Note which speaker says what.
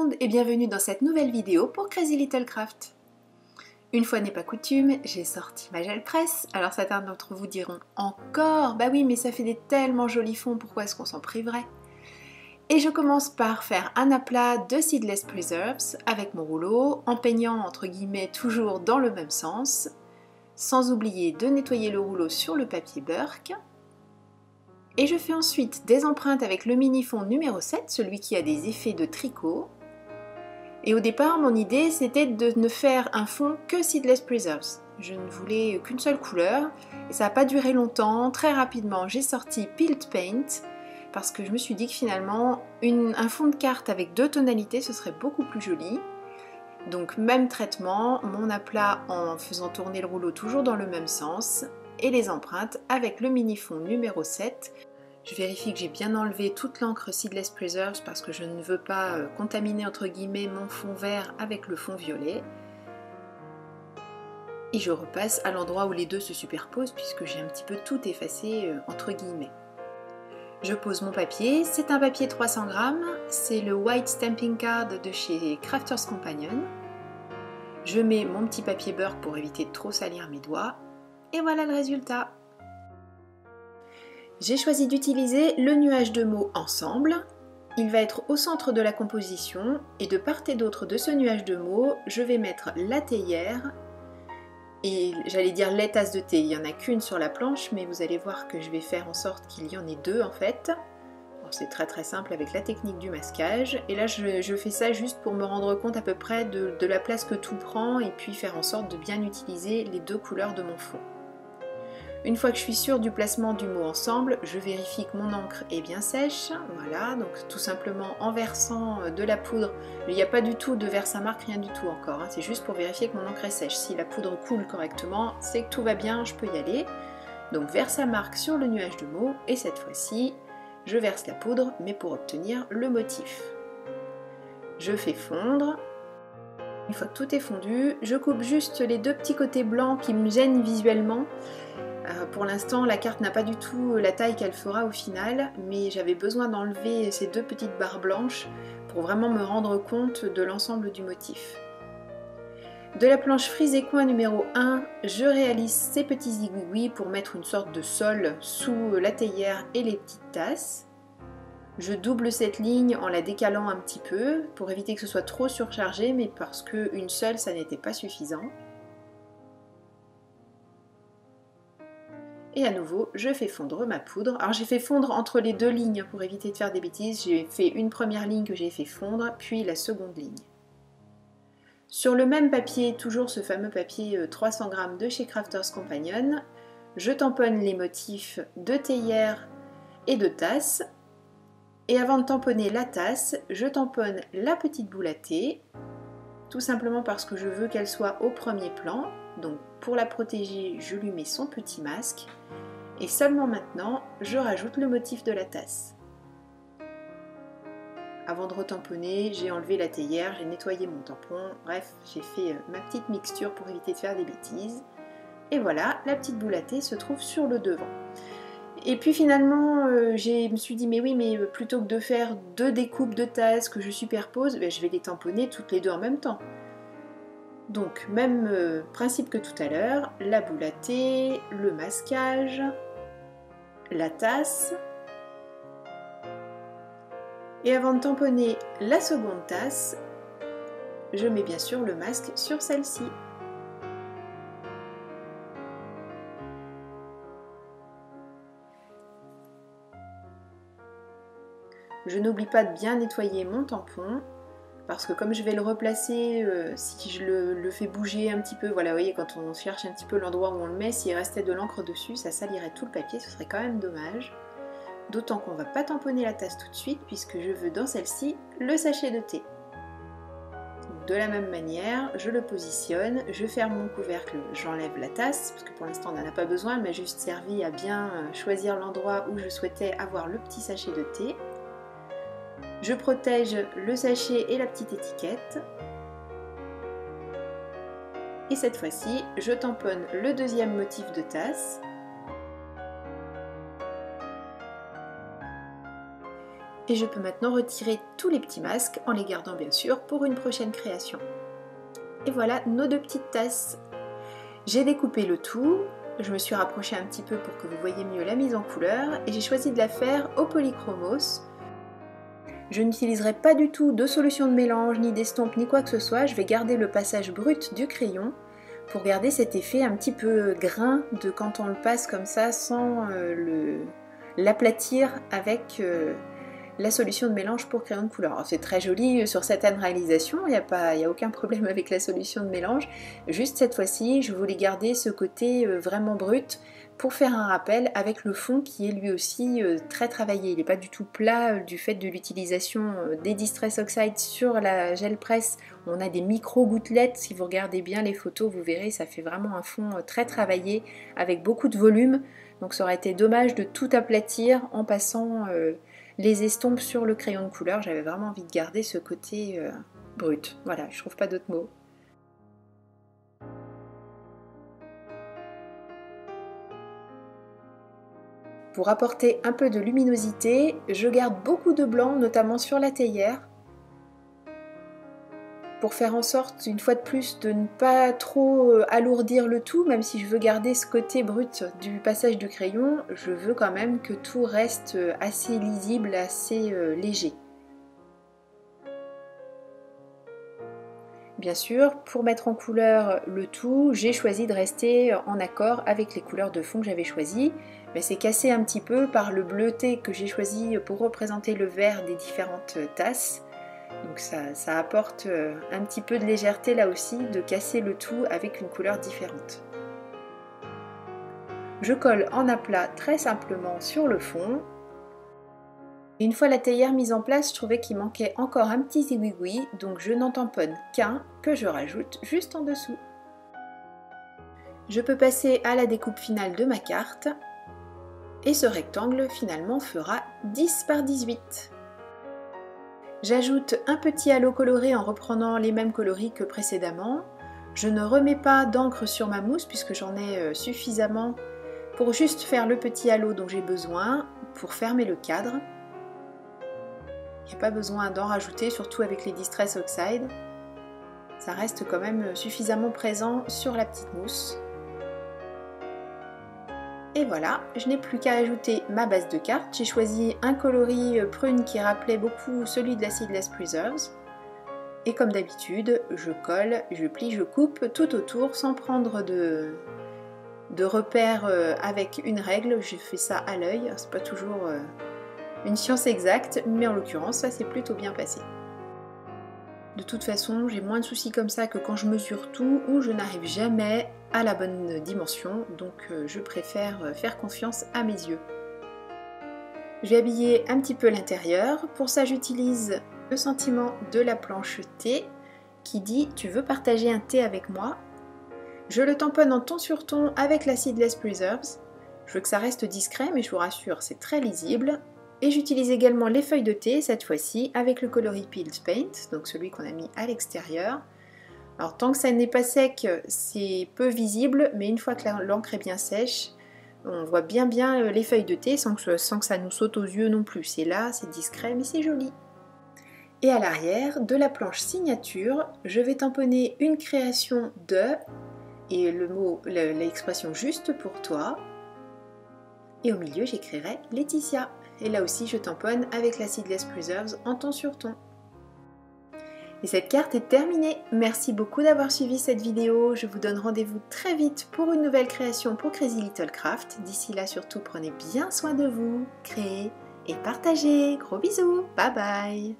Speaker 1: monde et bienvenue dans cette nouvelle vidéo pour Crazy Little Craft. Une fois n'est pas coutume, j'ai sorti ma gel presse. Alors certains d'entre vous diront encore, bah oui mais ça fait des tellement jolis fonds, pourquoi est-ce qu'on s'en priverait? Et je commence par faire un aplat de Seedless Preserves avec mon rouleau, en peignant entre guillemets toujours dans le même sens, sans oublier de nettoyer le rouleau sur le papier Burke. Et je fais ensuite des empreintes avec le mini fond numéro 7, celui qui a des effets de tricot. Et au départ, mon idée c'était de ne faire un fond que Seedless Preserves. Je ne voulais qu'une seule couleur et ça n'a pas duré longtemps. Très rapidement, j'ai sorti Peeled Paint parce que je me suis dit que finalement, un fond de carte avec deux tonalités, ce serait beaucoup plus joli. Donc même traitement, mon aplat en faisant tourner le rouleau toujours dans le même sens et les empreintes avec le mini fond numéro 7. Je vérifie que j'ai bien enlevé toute l'encre Seedless Preserves parce que je ne veux pas contaminer entre guillemets mon fond vert avec le fond violet. Et je repasse à l'endroit où les deux se superposent puisque j'ai un petit peu tout effacé entre guillemets. Je pose mon papier, c'est un papier 300 grammes, c'est le White Stamping Card de chez Crafters Companion. Je mets mon petit papier Burke pour éviter de trop salir mes doigts. Et voilà le résultat. J'ai choisi d'utiliser le nuage de mots ensemble. Il va être au centre de la composition et de part et d'autre de ce nuage de mots, je vais mettre la théière et j'allais dire les tasses de thé. Il n'y en a qu'une sur la planche, mais vous allez voir que je vais faire en sorte qu'il y en ait deux en fait. C'est très simple avec la technique du masquage. Et là, je fais ça juste pour me rendre compte à peu près de la place que tout prend et puis faire en sorte de bien utiliser les deux couleurs de mon fond. Une fois que je suis sûre du placement du mot ensemble, je vérifie que mon encre est bien sèche. Voilà, donc tout simplement en versant de la poudre. Il n'y a pas du tout de versamarque, rien du tout encore. C'est juste pour vérifier que mon encre est sèche. Si la poudre coule correctement, c'est que tout va bien, je peux y aller. Donc versamarque sur le nuage de mots et cette fois-ci, je verse la poudre, mais pour obtenir le motif. Je fais fondre. Une fois que tout est fondu, je coupe juste les deux petits côtés blancs qui me gênent visuellement. Pour l'instant, la carte n'a pas du tout la taille qu'elle fera au final, mais j'avais besoin d'enlever ces deux petites barres blanches pour vraiment me rendre compte de l'ensemble du motif. De la planche frise et coin numéro 1, je réalise ces petits aiguilles pour mettre une sorte de sol sous la théière et les petites tasses. Je double cette ligne en la décalant un petit peu pour éviter que ce soit trop surchargé, mais parce qu'une seule, ça n'était pas suffisant. Et à nouveau, je fais fondre ma poudre. Alors j'ai fait fondre entre les deux lignes pour éviter de faire des bêtises. J'ai fait une première ligne que j'ai fait fondre, puis la seconde ligne. Sur le même papier, toujours ce fameux papier 300 grammes de chez Crafters Companion, je tamponne les motifs de théière et de tasse. Et avant de tamponner la tasse, je tamponne la petite boule à thé, tout simplement parce que je veux qu'elle soit au premier plan. Donc pour la protéger, je lui mets son petit masque. Et seulement maintenant, je rajoute le motif de la tasse. Avant de retamponner, j'ai enlevé la théière, j'ai nettoyé mon tampon. Bref, j'ai fait ma petite mixture pour éviter de faire des bêtises. Et voilà, la petite boule à thé se trouve sur le devant. Et puis finalement, je me suis dit, mais oui, mais plutôt que de faire deux découpes de tasses que je superpose, je vais les tamponner toutes les deux en même temps. Donc, même principe que tout à l'heure, la boule à thé, le masquage, la tasse. Et avant de tamponner la seconde tasse, je mets bien sûr le masque sur celle-ci. Je n'oublie pas de bien nettoyer mon tampon. Parce que comme je vais le replacer, si je le fais bouger un petit peu, voilà, vous voyez, quand on cherche un petit peu l'endroit où on le met, s'il restait de l'encre dessus, ça salirait tout le papier, ce serait quand même dommage. D'autant qu'on ne va pas tamponner la tasse tout de suite, puisque je veux dans celle-ci le sachet de thé. Donc, de la même manière, je le positionne, je ferme mon couvercle, j'enlève la tasse, parce que pour l'instant on n'en a pas besoin, elle m'a juste servi à bien choisir l'endroit où je souhaitais avoir le petit sachet de thé. Je protège le sachet et la petite étiquette. Et cette fois-ci, je tamponne le deuxième motif de tasse. Et je peux maintenant retirer tous les petits masques en les gardant bien sûr pour une prochaine création. Et voilà nos deux petites tasses. J'ai découpé le tout, je me suis rapprochée un petit peu pour que vous voyez mieux la mise en couleur et j'ai choisi de la faire au polychromos. Je n'utiliserai pas du tout de solution de mélange, ni d'estompe, ni quoi que ce soit. Je vais garder le passage brut du crayon pour garder cet effet un petit peu grain de quand on le passe comme ça sans l'aplatir avec la solution de mélange pour crayon de couleur. C'est très joli sur certaines réalisations, il n'y a aucun problème avec la solution de mélange. Juste cette fois-ci, je voulais garder ce côté vraiment brut pour faire un rappel avec le fond qui est lui aussi très travaillé. Il n'est pas du tout plat du fait de l'utilisation des Distress Oxide sur la gel press. On a des micro gouttelettes, si vous regardez bien les photos, vous verrez, ça fait vraiment un fond très travaillé avec beaucoup de volume. Donc ça aurait été dommage de tout aplatir en passant les estompes sur le crayon de couleur. J'avais vraiment envie de garder ce côté brut. Voilà, je trouve pas d'autres mots. Pour apporter un peu de luminosité, je garde beaucoup de blanc, notamment sur la théière, pour faire en sorte, une fois de plus, de ne pas trop alourdir le tout, même si je veux garder ce côté brut du passage du crayon, je veux quand même que tout reste assez lisible, assez léger. Bien sûr, pour mettre en couleur le tout, j'ai choisi de rester en accord avec les couleurs de fond que j'avais choisies, mais c'est cassé un petit peu par le bleuté que j'ai choisi pour représenter le vert des différentes tasses. Donc ça apporte un petit peu de légèreté là aussi, de casser le tout avec une couleur différente. Je colle en aplat très simplement sur le fond. Une fois la théière mise en place, je trouvais qu'il manquait encore un petit zigouigoui, donc je n'en tamponne qu'un que je rajoute juste en dessous. Je peux passer à la découpe finale de ma carte, et ce rectangle finalement fera 10 par 18. J'ajoute un petit halo coloré en reprenant les mêmes coloris que précédemment. Je ne remets pas d'encre sur ma mousse puisque j'en ai suffisamment pour juste faire le petit halo dont j'ai besoin pour fermer le cadre. Il n'y a pas besoin d'en rajouter, surtout avec les Distress Oxide. Ça reste quand même suffisamment présent sur la petite mousse. Et voilà, je n'ai plus qu'à ajouter ma base de carte. J'ai choisi un coloris prune qui rappelait beaucoup celui de la Seedless Preserves. Et comme d'habitude, je colle, je plie, je coupe tout autour sans prendre de repères avec une règle. Je fais ça à l'œil, c'est pas toujours une science exacte, mais en l'occurrence ça s'est plutôt bien passé. De toute façon, j'ai moins de soucis comme ça que quand je mesure tout ou je n'arrive jamais à la bonne dimension, donc je préfère faire confiance à mes yeux. Je vais habiller un petit peu l'intérieur. Pour ça, j'utilise le sentiment de la planche T qui dit « Tu veux partager un thé avec moi ?» Je le tamponne en ton sur ton avec la Seedless Preserves. Je veux que ça reste discret, mais je vous rassure, c'est très lisible. Et j'utilise également les feuilles de thé, cette fois-ci, avec le coloris Peeled Paint, donc celui qu'on a mis à l'extérieur. Alors tant que ça n'est pas sec, c'est peu visible, mais une fois que l'encre est bien sèche, on voit bien les feuilles de thé sans que ça nous saute aux yeux non plus. C'est là, c'est discret, mais c'est joli. Et à l'arrière de la planche signature, je vais tamponner une création de, et l'expression juste pour toi. Et au milieu, j'écrirai Laetitia. Et là aussi, je tamponne avec la Seedless Preserves en ton sur ton. Et cette carte est terminée. Merci beaucoup d'avoir suivi cette vidéo. Je vous donne rendez-vous très vite pour une nouvelle création pour Crazy Little Craft. D'ici là, surtout, prenez bien soin de vous, créez et partagez. Gros bisous, bye bye.